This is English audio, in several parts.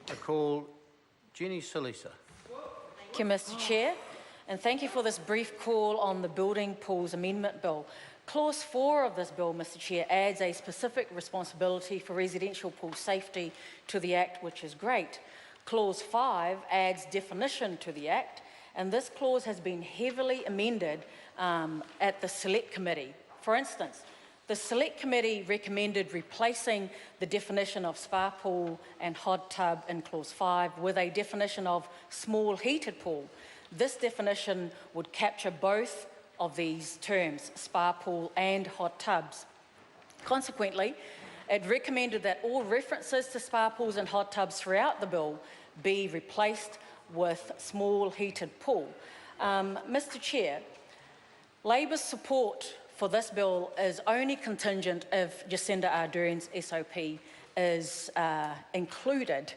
I call Jenny Salisa. Thank you, Mr. Chair, and thank you for this brief call on the Building Pools Amendment Bill. Clause 4 of this bill, Mr. Chair, adds a specific responsibility for residential pool safety to the Act, which is great. Clause 5 adds definition to the Act, and this clause has been heavily amended at the Select Committee. For instance, the Select Committee recommended replacing the definition of spa pool and hot tub in Clause 5 with a definition of small heated pool. This definition would capture both of these terms, spa pool and hot tubs. Consequently, it recommended that all references to spa pools and hot tubs throughout the bill be replaced with small heated pool. Mr. Chair, Labor's support for this bill is only contingent if Jacinda Ardern's SOP is included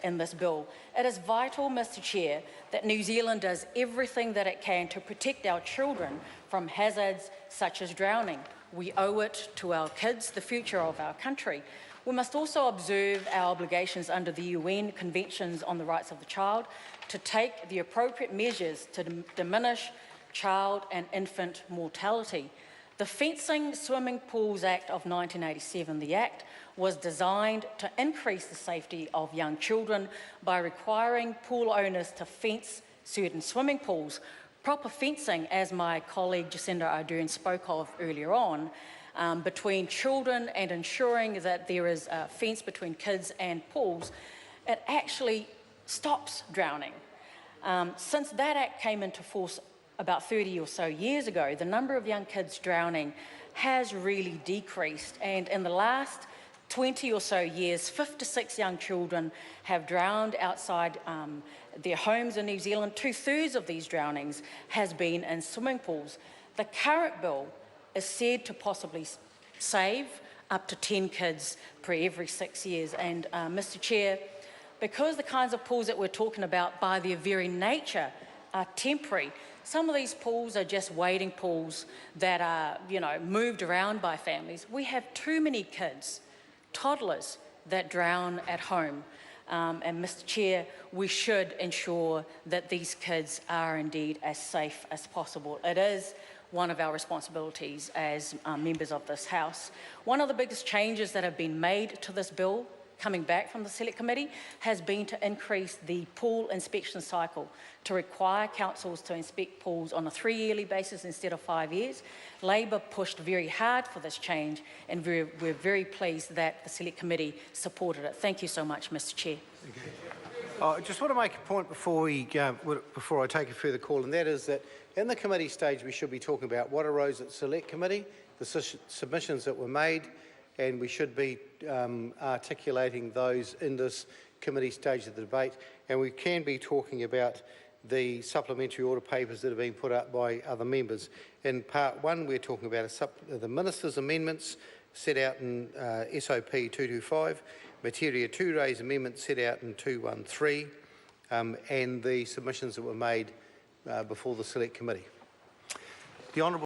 in this bill. It is vital, Mr. Chair, that New Zealand does everything that it can to protect our children from hazards such as drowning. We owe it to our kids, the future of our country. We must also observe our obligations under the UN Conventions on the Rights of the Child to take the appropriate measures to diminish child and infant mortality. The Fencing Swimming Pools Act of 1987, the Act, was designed to increase the safety of young children by requiring pool owners to fence certain swimming pools. Proper fencing, as my colleague Jacinda Ardern spoke of earlier on, between children and ensuring that there is a fence between kids and pools, it actually stops drowning. Since that Act came into force about 30 or so years ago, the number of young kids drowning has really decreased, and in the last 20 or so years, 56 young children have drowned outside their homes in New Zealand. 2/3 of these drownings has been in swimming pools. The current bill is said to possibly save up to 10 kids per every 6 years. And Mr. Chair, because the kinds of pools that we're talking about by their very nature are temporary, some of these pools are just wading pools that are, moved around by families. We have too many kids, toddlers, that drown at home. And Mr. Chair, we should ensure that these kids are indeed as safe as possible. It is one of our responsibilities as members of this House. One of the biggest changes that have been made to this bill, coming back from the Select Committee, has been to increase the pool inspection cycle to require councils to inspect pools on a 3-yearly basis instead of 5 years. Labor pushed very hard for this change, and we're very pleased that the Select Committee supported it. Thank you so much, Mr. Chair. I just want to make a point before I take a further call, and that is that in the committee stage we should be talking about what arose at Select Committee, the submissions that were made, and we should be articulating those in this committee stage of the debate, and we can be talking about the supplementary order papers that have been put up by other members. In part 1, we're talking about the Minister's amendments set out in SOP 225, Materia 2 amendment set out in 213, and the submissions that were made before the Select Committee. The Honourable